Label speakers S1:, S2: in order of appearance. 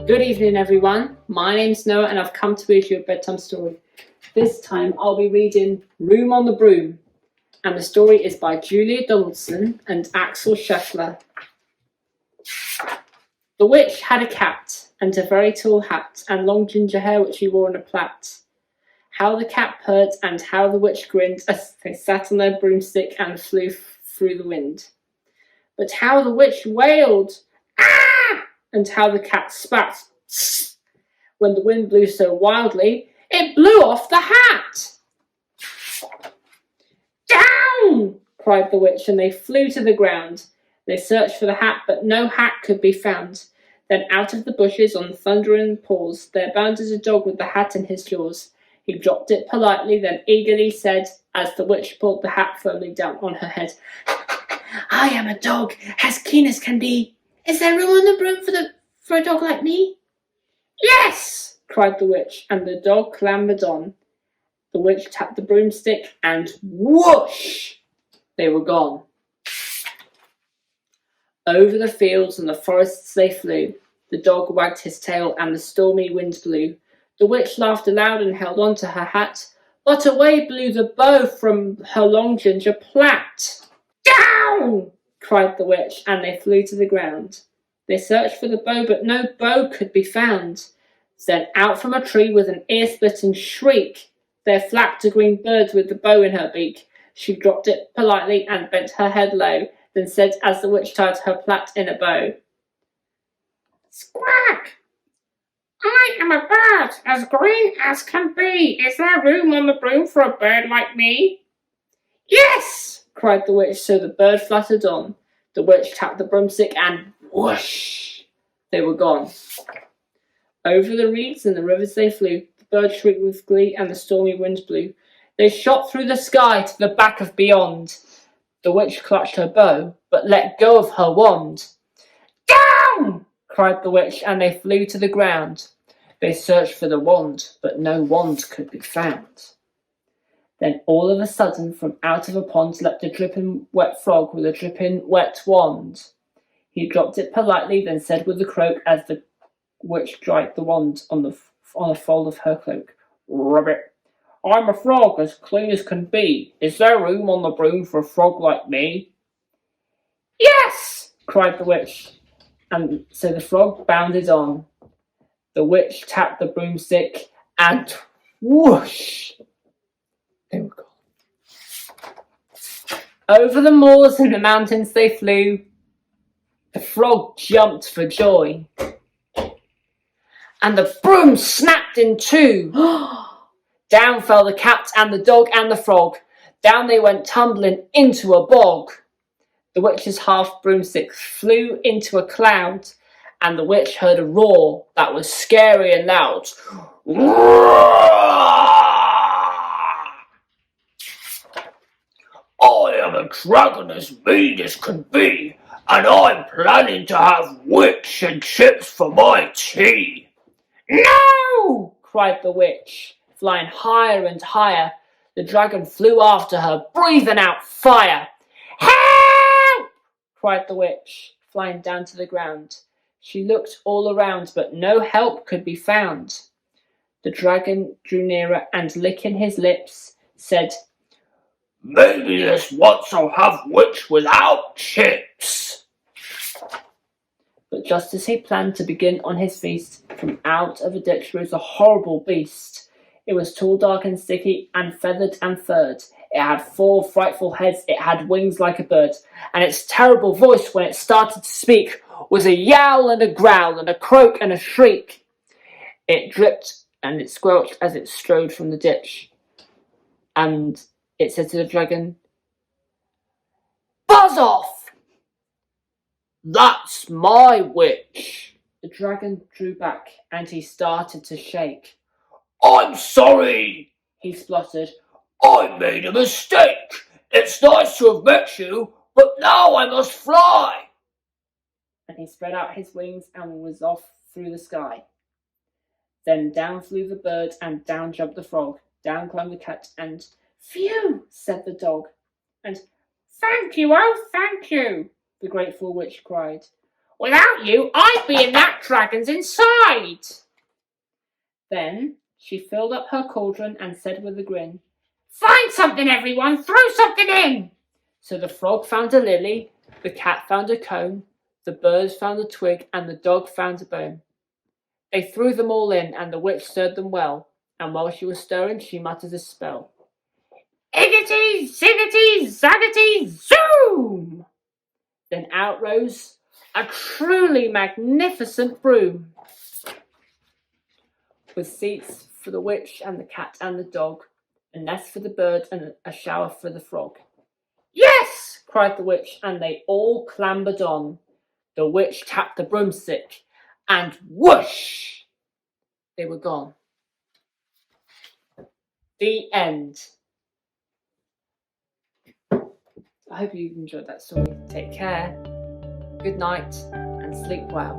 S1: Good evening, everyone. My name's Noah, and I've come to read you a bedtime story. This time, I'll be reading On The Broom, and the story is by Julia Donaldson and Axel Scheffler. The witch had a cat, and a very tall hat, and long ginger hair which she wore in a plait. How the cat purred, and how the witch grinned as they sat on their broomstick and flew through the wind. But how the witch wailed, "Ah!" and how the cat spat when the wind blew so wildly it blew off the hat. "Down!" cried the witch, and they flew to the ground. They searched for the hat, but no hat could be found. Then out of the bushes on thundering paws there bounded a dog with the hat in his jaws. He dropped it politely, then eagerly said, as the witch pulled the hat firmly down on her head, "I am a dog, as keen as can be. Is there room on the broom for a dog like me?" "Yes!" cried the witch, and the dog clambered on. The witch tapped the broomstick, and whoosh! They were gone. Over the fields and the forests they flew. The dog wagged his tail, and the stormy wind blew. The witch laughed aloud and held on to her hat, but away blew the bow from her long ginger plait. "Down!" cried the witch, and they flew to the ground. They searched for the bow, but no bow could be found. Then out from a tree with an ear-splitting shriek, there flapped a green bird with the bow in her beak. She dropped it politely and bent her head low, then said as the witch tied her plait in a bow, "Squawk! I am a bird, as green as can be. Is there room on the broom for a bird like me?" "Yes!" cried the witch, so the bird fluttered on. The witch tapped the broomstick, and whoosh! They were gone. Over the reeds and the rivers they flew. The bird shrieked with glee, and the stormy wind blew. They shot through the sky to the back of beyond. The witch clutched her bow, but let go of her wand. "Down!" cried the witch, and they flew to the ground. They searched for the wand, but no wand could be found. Then all of a sudden, from out of a pond leapt a dripping wet frog with a dripping wet wand. He dropped it politely, then said with a croak as the witch dried the wand on a fold of her cloak, "Ribbit, I'm a frog, as clean as can be. Is there room on the broom for a frog like me?" "Yes!" cried the witch, and so the frog bounded on. The witch tapped the broomstick, and whoosh! They were gone. Over the moors and the mountains they flew. The frog jumped for joy, and the broom snapped in two. Down fell the cat and the dog and the frog. Down they went tumbling into a bog. The witch's half broomstick flew into a cloud, and the witch heard a roar that was scary and loud. "I am a dragon as mean as can be, and I'm planning to have witch and chips for my tea." "No!" cried the witch, flying higher and higher. The dragon flew after her, breathing out fire. "Help!" cried the witch, flying down to the ground. She looked all around, but no help could be found. The dragon drew nearer and, licking his lips, said, "Maybe this once I'll have witch without chips." But just as he planned to begin on his feast, from out of a ditch rose a horrible beast. It was tall, dark and sticky, and feathered and furred. It had 4 frightful heads, it had wings like a bird, and its terrible voice, when it started to speak, was a yowl and a growl and a croak and a shriek. It dripped and it squelched as it strode from the ditch, and it said to the dragon, "Buzz off! That's my witch." The dragon drew back, and he started to shake. "I'm sorry," he spluttered. "I made a mistake. It's nice to have met you, but now I must fly." And he spread out his wings and was off through the sky. Then down flew the bird, and down jumped the frog. Down climbed the cat, and "Phew!" said the dog. And "Thank you, oh, thank you!" the grateful witch cried. Without you, I'd be in that dragon's inside. Then she filled up her cauldron and said with a grin, Find something, everyone! Throw something in! So the frog found a lily, the cat found a cone, the birds found a twig, and the dog found a bone. They threw them all in, and the witch stirred them well, and while she was stirring, she muttered a spell. Iggity, ziggity, zaggity, zoom! Then out rose a truly magnificent broom, with seats for the witch and the cat and the dog, a nest for the bird and a shower for the frog. Yes! Cried the witch, and they all clambered on. The witch tapped the broomstick, and whoosh! They were gone. The end. I hope you enjoyed that story. Take care, good night, and sleep well.